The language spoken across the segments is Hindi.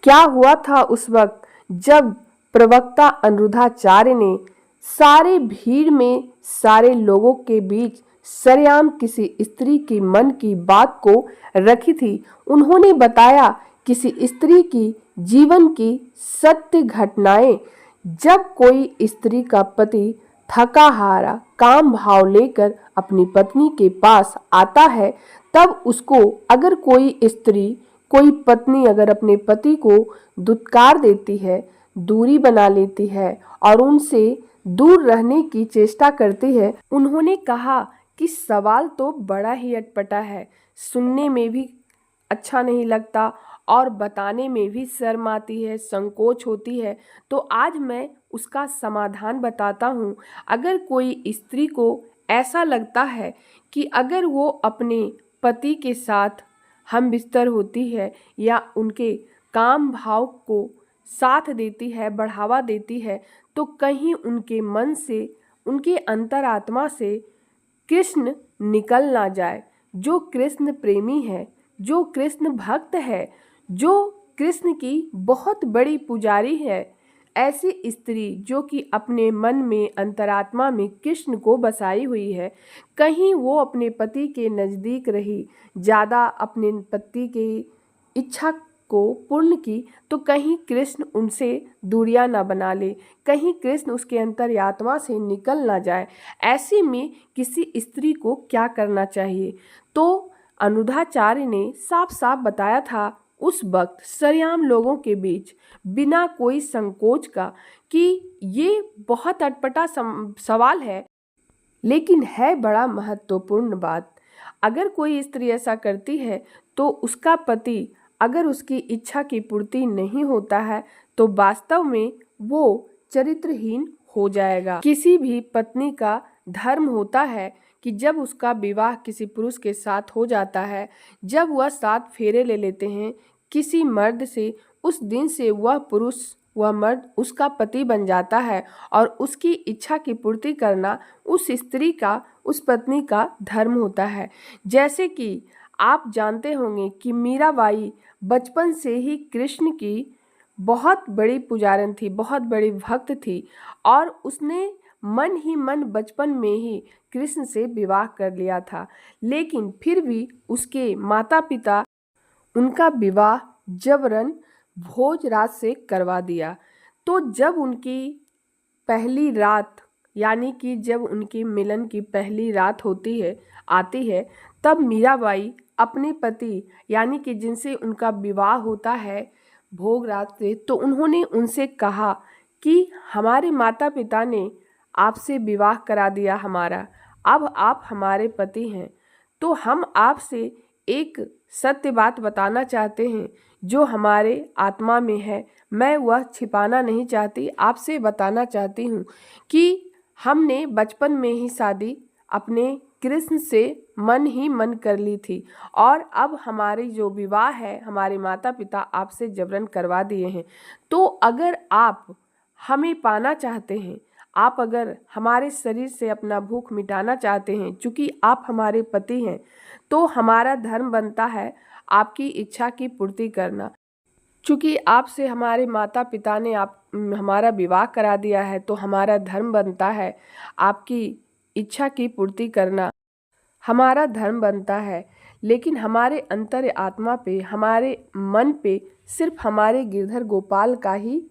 क्या हुआ था उस वक्त जब प्रवक्ता अनुरुद्धाचार्य ने सारे भीड़ में, सारे लोगों के बीच सरेआम किसी स्त्री की मन की बात को रखी थी। उन्होंने बताया किसी स्त्री की जीवन की सत्य घटनाएं। जब कोई स्त्री का पति थका हारा काम भाव लेकर अपनी पत्नी के पास आता है, तब उसको अगर कोई स्त्री, कोई पत्नी अगर अपने पति को दुत्कार देती है, दूरी बना लेती है और उनसे दूर रहने की चेष्टा करती है, उन्होंने कहा कि सवाल तो बड़ा ही अटपटा है, सुनने में भी अच्छा नहीं लगता और बताने में भी शर्म आती है, संकोच होती है। तो आज मैं उसका समाधान बताता हूँ। अगर कोई स्त्री को ऐसा लगता है कि अगर वो अपने पति के साथ हम बिस्तर होती है या उनके काम भाव को साथ देती है, बढ़ावा देती है, तो कहीं उनके मन से, उनके अंतरात्मा से कृष्ण निकल ना जाए। जो कृष्ण प्रेमी है, जो कृष्ण भक्त है, जो कृष्ण की बहुत बड़ी पुजारी है, ऐसी स्त्री जो कि अपने मन में, अंतरात्मा में कृष्ण को बसाई हुई है, कहीं वो अपने पति के नज़दीक रही, ज़्यादा अपने पति की इच्छा को पूर्ण की, तो कहीं कृष्ण उनसे दूरियां ना बना ले, कहीं कृष्ण उसके अंतर्यात्मा से निकल ना जाए। ऐसे में किसी स्त्री को क्या करना चाहिए? तो अनुरुद्धाचार्य ने साफ साफ बताया था उस वक्त सरेआम लोगों के बीच, बिना कोई संकोच का, कि ये बहुत अटपटा सवाल है, लेकिन है बड़ा महत्वपूर्ण बात। अगर कोई स्त्री ऐसा करती है तो उसका पति अगर उसकी इच्छा की पूर्ति नहीं होता है तो वास्तव में वो चरित्रहीन हो जाएगा। किसी भी पत्नी का धर्म होता है कि जब उसका विवाह किसी पुरुष के साथ हो जाता है, जब वह 7 फेरे ले लेते हैं किसी मर्द से, उस दिन से वह पुरुष, वह मर्द उसका पति बन जाता है और उसकी इच्छा की पूर्ति करना उस स्त्री का, उस पत्नी का धर्म होता है। जैसे कि आप जानते होंगे कि मीराबाई बचपन से ही कृष्ण की बहुत बड़ी पुजारन थी, बहुत बड़ी भक्त थी और उसने मन ही मन बचपन में ही कृष्ण से विवाह कर लिया था। लेकिन फिर भी उसके माता पिता उनका विवाह जबरन भोजराज से करवा दिया। तो जब उनकी पहली रात, यानी कि जब उनकी मिलन की पहली रात होती है, आती है, तब मीराबाई अपने पति, यानी कि जिनसे उनका विवाह होता है भोगराज से, तो उन्होंने उनसे कहा कि हमारे माता पिता ने आपसे विवाह करा दिया हमारा, अब आप हमारे पति हैं, तो हम आपसे एक सत्य बात बताना चाहते हैं जो हमारे आत्मा में है, मैं वह छिपाना नहीं चाहती, आपसे बताना चाहती हूँ कि हमने बचपन में ही शादी अपने कृष्ण से मन ही मन कर ली थी और अब हमारी जो विवाह है हमारे माता पिता आपसे जबरन करवा दिए हैं। तो अगर आप हमें पाना चाहते हैं, आप अगर हमारे शरीर से अपना भूख मिटाना चाहते हैं, चूँकि आप हमारे पति हैं, तो हमारा धर्म बनता है आपकी इच्छा की पूर्ति करना। चूँकि आपसे हमारे माता पिता ने हमारा विवाह करा दिया है, तो हमारा धर्म बनता है आपकी इच्छा की पूर्ति करना, हमारा धर्म बनता है। लेकिन हमारे अंतर आत्मा पे, हमारे मन पे सिर्फ हमारे गिरधर गोपाल का ही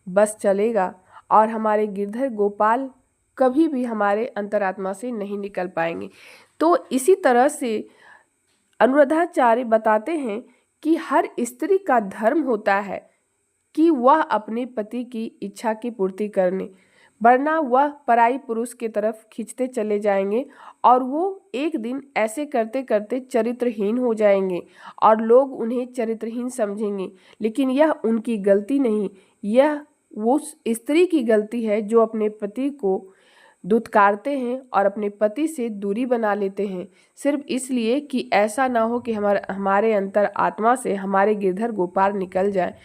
बस चलेगा और हमारे गिरधर गोपाल कभी भी हमारे अंतरात्मा से नहीं निकल पाएंगे। तो इसी तरह से अनुरुद्धाचार्य बताते हैं कि हर स्त्री का धर्म होता है कि वह अपने पति की इच्छा की पूर्ति करने, वरना वह पराई पुरुष की तरफ खींचते चले जाएंगे और वो एक दिन ऐसे करते करते चरित्रहीन हो जाएंगे और लोग उन्हें चरित्रहीन समझेंगे। लेकिन यह उनकी गलती नहीं, यह उस स्त्री की गलती है जो अपने पति को दुत्कारते हैं और अपने पति से दूरी बना लेते हैं, सिर्फ इसलिए कि ऐसा ना हो कि हमारे अंतर आत्मा से हमारे गिरधर गोपाल निकल जाए।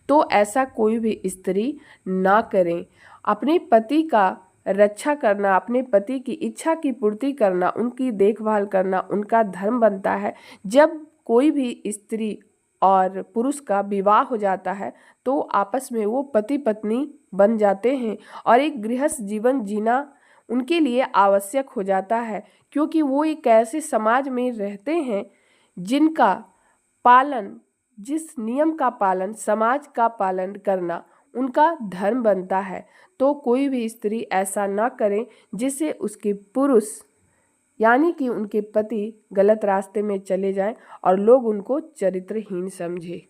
तो ऐसा कोई भी स्त्री ना करें। अपने पति का रक्षा करना, अपने पति की इच्छा की पूर्ति करना, उनकी देखभाल करना उनका धर्म बनता है। जब कोई भी स्त्री और पुरुष का विवाह हो जाता है तो आपस में वो पति पत्नी बन जाते हैं और एक गृहस्थ जीवन जीना उनके लिए आवश्यक हो जाता है, क्योंकि वो एक ऐसे समाज में रहते हैं जिनका पालन, जिस नियम का पालन, समाज का पालन करना उनका धर्म बनता है। तो कोई भी स्त्री ऐसा ना करे जिससे उसके पुरुष यानी कि उनके पति गलत रास्ते में चले जाएं और लोग उनको चरित्रहीन समझे।